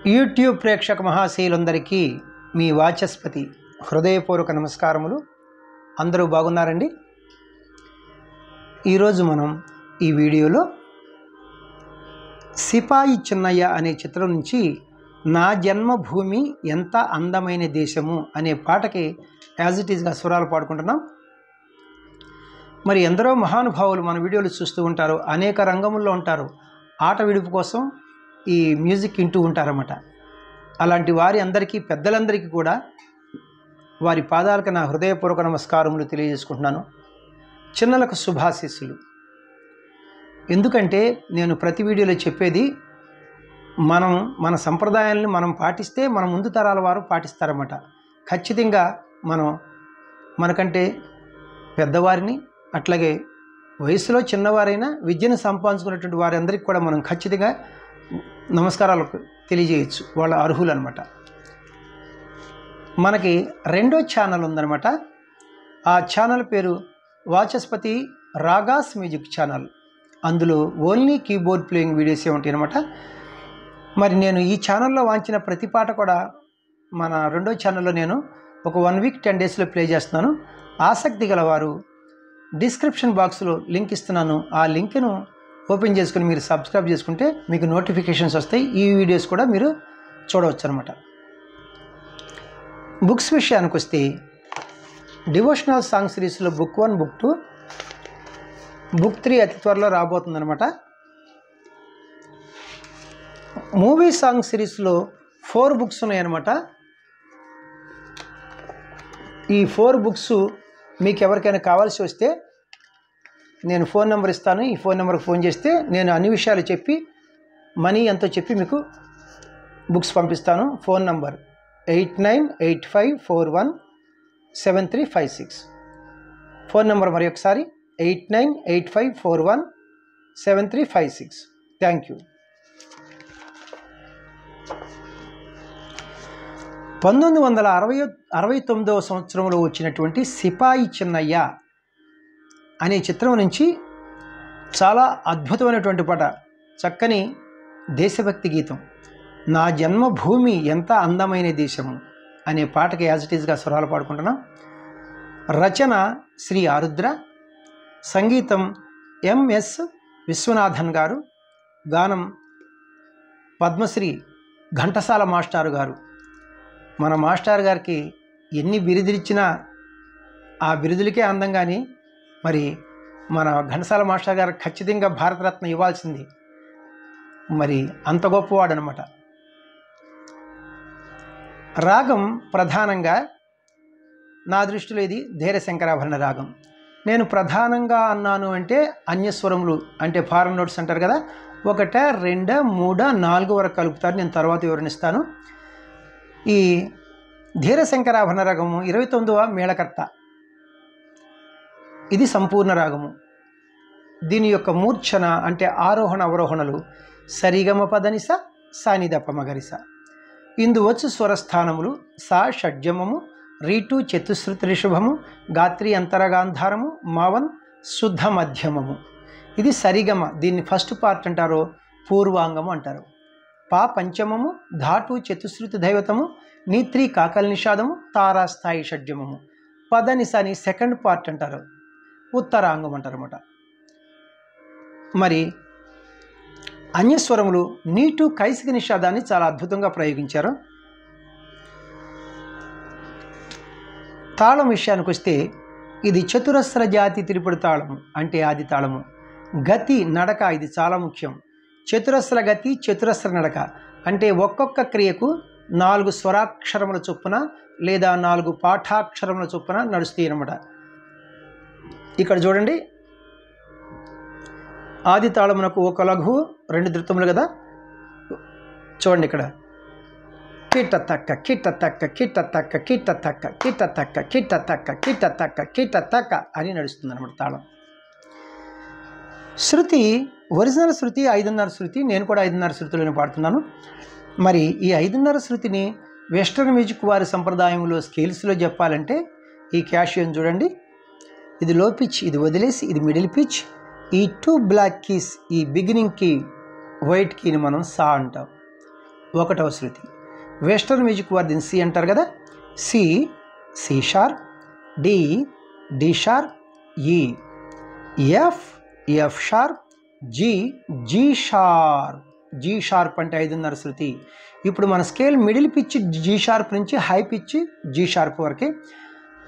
YouTube ప్రేక్షక మహాశయులందరికీ మీ వాచస్పతి హృదయపూర్వక నమస్కారములు. అందరూ బాగున్నారండి? ఈరోజు మనం ఈ వీడియోలో సిపాయి చిన్నయ్య అనే చిత్రం నుంచి నా జన్మభూమి ఎంత అందమైన దేశము అనే పాటకి యాజ్ ఇట్ ఈజ్గా స్వరాలు పాడుకుంటున్నాం. మరి ఎందరో మహానుభావులు మన వీడియోలు చూస్తూ ఉంటారు, అనేక రంగముల్లో ఉంటారు, ఆట విడుపు కోసం ఈ మ్యూజిక్ వింటూ ఉంటారన్నమాట. అలాంటి వారి అందరికీ, పెద్దలందరికీ కూడా వారి పాదాలకు నా హృదయపూర్వక నమస్కారములు తెలియజేసుకుంటున్నాను. చిన్నలకు శుభాశీస్సులు. ఎందుకంటే నేను ప్రతి వీడియోలో చెప్పేది, మన సంప్రదాయాలను మనం పాటిస్తే మన ముందు తరాల వారు పాటిస్తారన్నమాట. ఖచ్చితంగా మనకంటే పెద్దవారిని, అట్లాగే వయసులో చిన్నవారైనా విద్యను సంపాదించుకున్నటువంటి వారందరికీ కూడా మనం ఖచ్చితంగా నమస్కారాలకు తెలియజేయచ్చు. వాళ్ళ అర్హులు అనమాట. మనకి రెండో ఛానల్ ఉందన్నమాట. ఆ ఛానల్ పేరు వాచస్పతి రాగాస్ మ్యూజిక్ ఛానల్. అందులో ఓన్లీ కీబోర్డ్ ప్లేయింగ్ వీడియోసే ఉంటాయి అనమాట. మరి నేను ఈ ఛానల్లో వాంచిన ప్రతి పాట కూడా మన రెండో ఛానల్లో నేను ఒక 1 వీక్ 10 డేస్లో ప్లే చేస్తున్నాను. ఆసక్తి గలవారు డిస్క్రిప్షన్ బాక్స్లో లింక్ ఇస్తున్నాను. ఆ లింక్ను ఓపెన్ చేసుకుని మీరు సబ్స్క్రైబ్ చేసుకుంటే మీకు నోటిఫికేషన్స్ వస్తాయి. ఈ వీడియోస్ కూడా మీరు చూడవచ్చు అనమాట. బుక్స్ విషయానికి వస్తే డివోషనల్ సాంగ్ సిరీస్లో బుక్ 1, బుక్ 2, బుక్ 3 అతి త్వరలో రాబోతుందన్నమాట. మూవీ సాంగ్ సిరీస్లో 4 బుక్స్ ఉన్నాయన్నమాట. ఈ 4 బుక్స్ మీకు ఎవరికైనా కావాల్సి వస్తే నేను ఫోన్ నెంబర్ ఇస్తాను. ఈ ఫోన్ నెంబర్కి ఫోన్ చేస్తే నేను అన్ని విషయాలు చెప్పి మనీ ఎంతో చెప్పి మీకు బుక్స్ పంపిస్తాను. Phone number 8985417356. ఫోన్ నెంబర్ మరి ఒకసారి 8985417356. Thank you. 1969వ సంవత్సరంలో వచ్చినటువంటి సిపాయి చిన్నయ్య అనే చిత్రం నుంచి చాలా అద్భుతమైనటువంటి పాట, చక్కని దేశభక్తి గీతం, నా జన్మభూమి ఎంత అందమైన దేశము అనే పాటకి యాజ్ ఇట్ ఈజ్గా స్వరాలు పాడుకుంటున్నాం. రచన శ్రీ ఆరుద్ర, సంగీతం MS విశ్వనాథన్ గారు, గానం పద్మశ్రీ ఘంటసాల మాస్టారు గారు. మన మాస్టర్ గారికి ఎన్ని బిరుదులిచ్చినా ఆ బిరుదులకే అందం. కానీ మరి మన ఘంటసాల మాస్టర్ గారు ఖచ్చితంగా భారతరత్న ఇవ్వాల్సింది. మరి అంత గొప్పవాడు అనమాట. రాగం ప్రధానంగా నా దృష్టిలో ఇది ధీర శంకరాభరణ రాగం. నేను ప్రధానంగా అన్నాను అంటే అన్యస్వరములు అంటే ఫారెన్ నోట్స్ అంటారు కదా, 1, 2, 3, 4 వరకు కలుపుతారు. నేను తర్వాత వివరణిస్తాను. ఈ ధీర శంకరాభరణ రాగము 29వ మేళకర్త. ఇది సంపూర్ణ రాగము. దీని యొక్క మూర్ఛన అంటే ఆరోహణ అవరోహణలు సరిగమ పదనిస సానిదప మగరిస. ఇందువచ్చు స్వరస్థానములు సా షడ్జమము, రీటు చతుశ్రుతి రిషభము, గాత్రి అంతరగాంధారము, మావన్ శుద్ధ మధ్యమము. ఇది సరిగమ. దీన్ని ఫస్ట్ పార్ట్ అంటారు, పూర్వాంగము అంటారు. పా పంచమము, ధాటు చతుశ్రుతి దైవతము, నీత్రి కాకల్ నిషాదము, తారాస్థాయి షడ్జమము. పదనిసని సెకండ్ పార్ట్ అంటారు, ఉత్తరాంగం అంటారు అన్నమాట. మరి అన్యస్వరములు నీటు కైసిక నిషాదాన్ని చాలా అద్భుతంగా ప్రయోగించారు. తాళం విషయానికి వస్తే ఇది చతురస్ర జాతి త్రిపుడు తాళము అంటే ఆది తాళము. గతి నడక ఇది చాలా ముఖ్యం. చతురస్ర గతి, చతురస్ర నడక అంటే ఒక్కొక్క క్రియకు 4 స్వరాక్షరముల చొప్పున లేదా 4 పాఠాక్షరముల చొప్పున నడుస్తాయి అన్నమాట. ఇక్కడ చూడండి, ఆది తాళమునకు 1 లఘువు 2 ధృతములు కదా. చూడండి ఇక్కడ కిట్ట తక్క కిట్ట తక్క కిట్ట తక్క కిట్ట తక్క కిట్ట తక్క కిట్ట తక్క కిట్ట తక్క కిట్ట తక్క అని నడుస్తుంది అన్నమాట తాళం. శృతి ఒరిజినల్ శృతి 5:30 శృతి. నేను కూడా 5:30 శృతిలోనే పాడుతున్నాను. మరి ఈ 5:30 శృతిని వెస్టర్న్ మ్యూజిక్ వారి సంప్రదాయంలో స్కేల్స్లో చెప్పాలంటే ఈ క్యాషియోని చూడండి, ఇది లో పిచ్, ఇది వదిలేసి ఇది మిడిల్ పిచ్. ఈ 2 బ్లాక్ కీస్, ఈ బిగినింగ్ కీ వైట్ కీని మనం సా అంటాం. ఒకటవ శృతి. వెస్టర్న్ మ్యూజిక్ వారు దీన్ని సి అంటారు కదా. C, C sharp, D, D sharp, E, F, F sharp, G, G sharp. G sharp అంటే 5.5 శృతి. ఇప్పుడు మన scale middle pitch G sharp నుంచి హై పిచ్ జి షార్ప్ వరకే.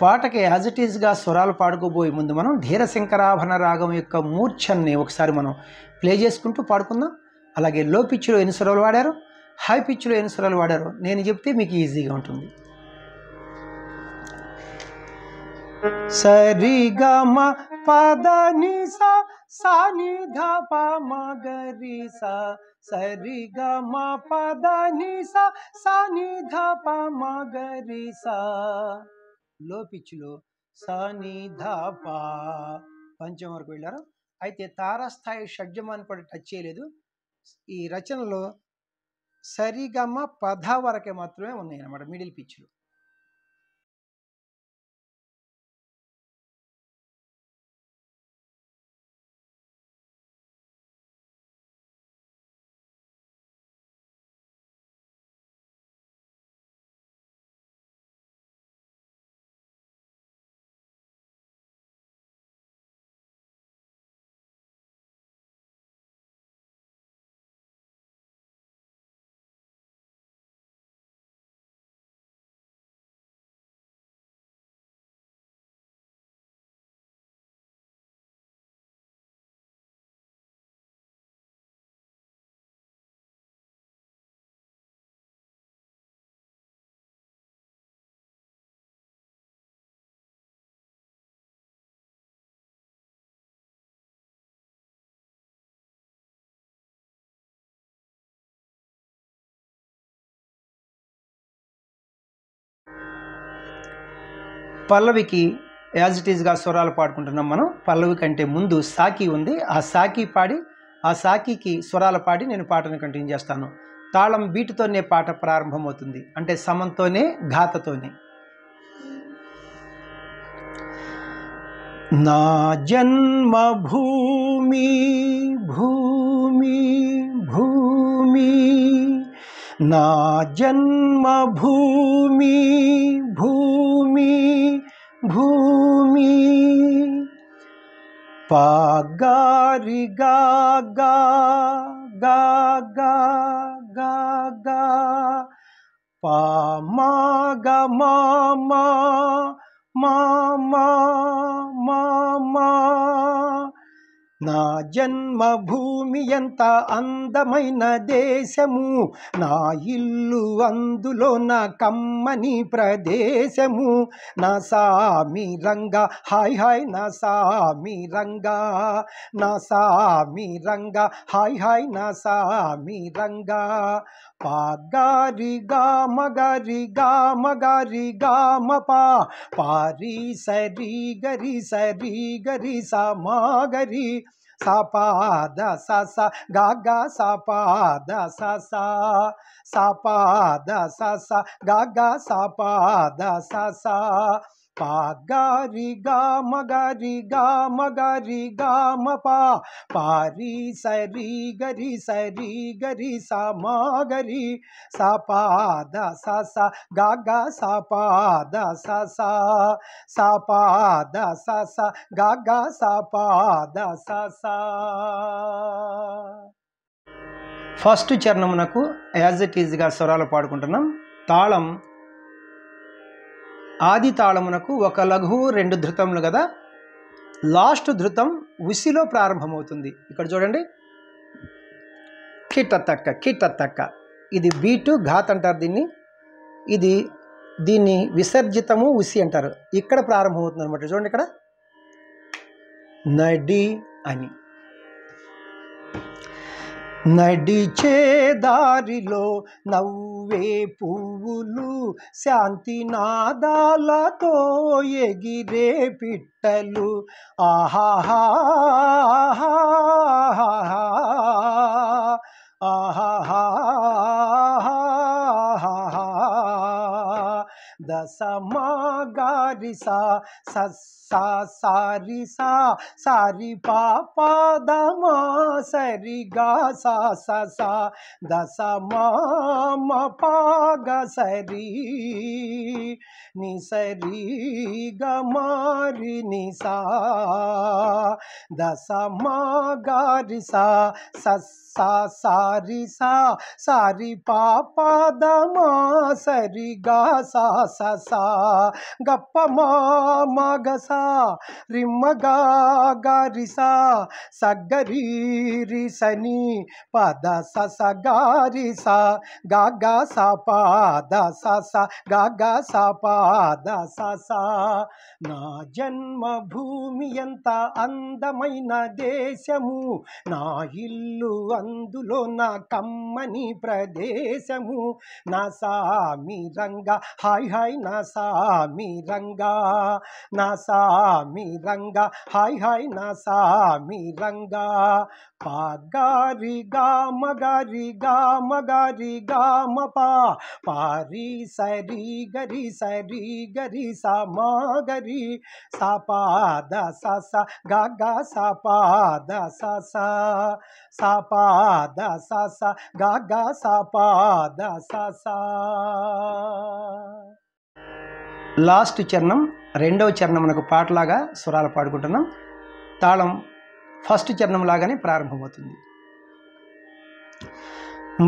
పాటకి యాజ్ ఇట్ ఈస్గా స్వరాలు పాడుకోబోయే ముందు మనం ధీరశంకరాభరణ రాగం యొక్క మూర్ఛన్ని ఒకసారి మనం ప్లే చేసుకుంటూ పాడుకుందాం. అలాగే లో పిచ్లో ఎన్ని స్వరాలు వాడారో, హై పిచ్లో ఎన్ని స్వరాలు వాడారో నేను చెప్తే మీకు ఈజీగా ఉంటుంది. సరి గ మ పద ని సా, సా ని ధ ప మ గ రి సా. సరి గ మ పద ని సా, సా ని ధ ప మ గ రి సా. లో పిచ్లో సా ని ధ ప పంచం వరకు వెళ్ళారు. అయితే తారాస్థాయి షడ్జమాన్ని కూడా టచ్ చేయలేదు. ఈ రచనలో సరిగమ పద వరకే మాత్రమే ఉన్నాయి అన్నమాట మిడిల్ పిచ్లు. పల్లవికి యాజ్ ఇట్ ఈస్గా స్వరాలు పాడుకుంటున్నాం మనం. పల్లవి కంటే ముందు సాకి ఉంది. ఆ సాకి పాడి, ఆ సాకికి స్వరాలు పాడి నేను పాటను కంటిన్యూ చేస్తాను. తాళం బీటుతోనే పాట ప్రారంభమవుతుంది, అంటే సమంతోనే, ఘాతతోనే. నా జన్మభూమి భూమి భూమి, నా జన్మభూమి భూమి భూమి. పాగారి గా గా గా గా గా గా, పామా గ మామా మామా మామా. నా జన్మభూమి ఎంత అందమైన దేశము, నా ఇల్లు అందులో నా కమ్మని ప్రదేశము. నా సామి రంగా హాయ్ హాయ్, నా సామి రంగా, నా సామి రంగా హాయ్ హాయ్, నా సామి రంగా. పాగారి గా మగరి గా మగరి గా మపా, పారి సరి గరి సరి గరి సా మాగరి. సాపాద సస గాగా సాపాద సస, సాపాద సస గాగా సాపాద సస. పాగారి గా మగరి గా మగరి గా మపా, పారి సరి గరి సరి గరి సా మాగరి. సాపాద సస గాగా సాపాద సస, సాపాద సస గాగా సాపాద సస. ఫస్ట్ చరణమునకు యాజ్ ఇట్ ఈజ్గా స్వరాలు పాడుకుంటున్నాం. తాళం ఆది తాళమునకు ఒక లఘువు 2 ధృతములు కదా. లాస్ట్ ధృతం ఉసిలో ప్రారంభమవుతుంది. ఇక్కడ చూడండి, కిట తక్క కిట తక్క. ఇది బీటు ఘాత్ అంటారు దీన్ని. దీన్ని విసర్జితము ఉసి అంటారు. ఇక్కడ ప్రారంభమవుతుంది అనమాట. చూడండి ఇక్కడ నడి అని. నడిచే దారిలో నవ్వే పువ్వులు, శాంతి నాదాలతో ఎగిరే పిట్టలు. ఆహాహా ఆహాహా దస మా గారి సా సా సారి సా సారి పాప దమా సరి గా సా సా సా దస మా పాగ సరి ని సరి గ మారి ని సా దస మా గారి సా సా సారి సా సారి పాప దమా సరి గా సా సా సా గప్ప మా మగ సా రిమ్మ గా గారి సా సగ్గరి రి సని పద స స గారి సా గా గా సా పా ద స స గా గా సా పా ద స స నా జన్మభూమి ఎంత అందమైన దేశము, నా ఇల్లు అందులో నా కమ్మని ప్రదేశము, నా సామి రంగా హాయ్ హాయ్ నా సామి రంగా, నా సామి రంగా హాయ్ హాయ్ నా సామి రంగా పాగారి గామ గారి గామ గారి గామ పా పారి సరి గరి సా మా గరి సా పా ద స స గా గా సా పా ద స స సా పా ద స స గా గా సా పా ద స స. లాస్ట్ చరణం రెండవ చరణమునకు పాటలాగా స్వరాలు పాడుకుంటున్నాం. తాళం ఫస్ట్ చరణం లాగానే ప్రారంభమవుతుంది.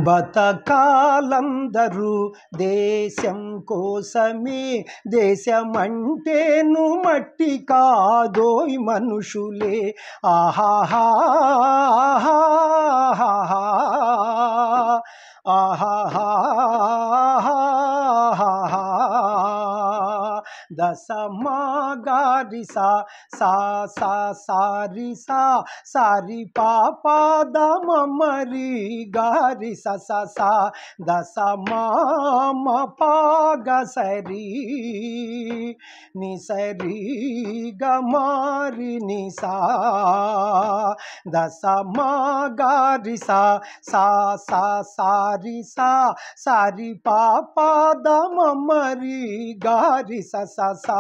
బతకాలందరూ దేశం కోసమే, దేశమంటేను మట్టి కాదోయ్ మనుషులే, ఆహాహా ఆహాహా దస మా గారి సా సా సా సారి సా సారి పాప దమ మరి గారి స స సా దస మా పాగ సరి ని సరి గ మారి ని సా దస మా గారి సా సా సా సారి సా సారి పాప దమ మరి గారి స స సా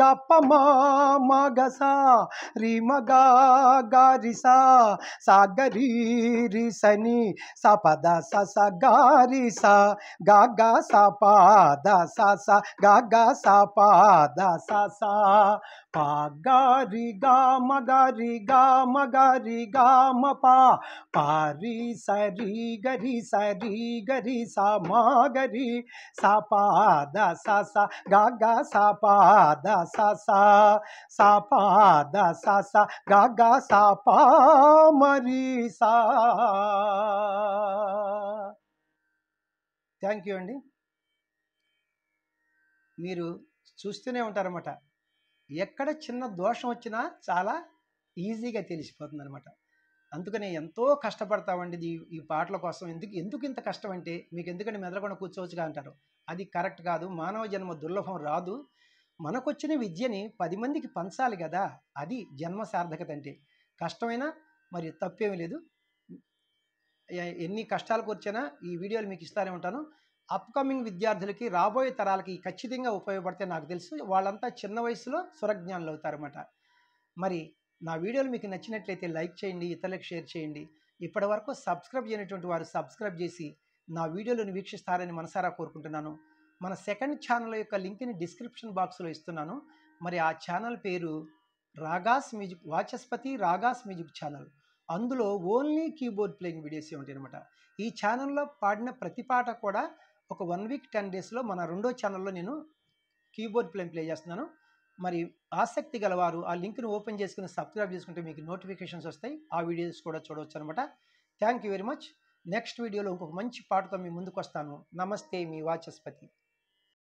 గప్ప మా మగ సా రి మగ గారి సా సాగరి రి సని స పద స స గారి సా గా గా సా పా ద స స గా గా సా పా ద స స పా గారి గా మగారి గా మగారి గా మ పా పారి సరి గరి సా మా గరి సా పా ద స స గా గా సా పా ద స స సా పా ద స స గా గా సా పా మరి సా. థ్యాంక్ యూ అండి. మీరు చూస్తూనే ఉంటారన్నమాట. ఎక్కడ చిన్న దోషం వచ్చినా చాలా ఈజీగా తెలిసిపోతుంది అనమాట. అందుకని ఎంతో కష్టపడతామండి ఈ పాటల కోసం. ఎందుకు ఇంత కష్టం అంటే, మీకు ఎందుకంటే మెదలకుండా కూర్చోవచ్చుగా అంటారు. అది కరెక్ట్ కాదు. మానవ జన్మ దుర్లభం రాదు. మనకొచ్చిన విద్యని 10 మందికి పంచాలి కదా, అది జన్మ సార్థకత అంటే. కష్టమైనా మరి తప్పేమీ లేదు. ఎన్ని కష్టాలకు వచ్చినా ఈ వీడియోలు మీకు ఇస్తూనే ఉంటాను. అప్కమింగ్ విద్యార్థులకి, రాబోయే తరాలకి ఖచ్చితంగా ఉపయోగపడితే నాకు తెలుసు. వాళ్ళంతా చిన్న వయసులో సురజ్ఞానులు అవుతారన్నమాట. మరి నా వీడియోలు మీకు నచ్చినట్లయితే లైక్ చేయండి, ఇతరులకు షేర్ చేయండి. ఇప్పటి వరకు సబ్స్క్రైబ్ చేయనటువంటి వారు సబ్స్క్రైబ్ చేసి నా వీడియోలను వీక్షిస్తారని మనసారా కోరుకుంటున్నాను. మన సెకండ్ ఛానల్ యొక్క లింక్ని డిస్క్రిప్షన్ బాక్స్లో ఇస్తున్నాను. మరి ఆ ఛానల్ పేరు ragas music, Vachaspati ragas music channel. అందులో ఓన్లీ కీబోర్డ్ ప్లేయింగ్ వీడియోస్ ఉంటాయి అనమాట. ఈ ఛానల్లో పాడిన ప్రతి పాట కూడా ఒక 1 వీక్ 10 డేస్లో మన రెండో ఛానల్లో నేను కీబోర్డ్ ప్లే చేస్తున్నాను. మరి ఆసక్తి గలవారు ఆ లింక్ను ఓపెన్ చేసుకుని సబ్స్క్రైబ్ చేసుకుంటే మీకు నోటిఫికేషన్స్ వస్తాయి. ఆ వీడియోస్ కూడా చూడవచ్చు అనమాట. Thank you very much. Next వీడియోలో ఇంకొక మంచి పాటతో మీ ముందుకు వస్తాను. నమస్తే, మీ వాచస్పతి.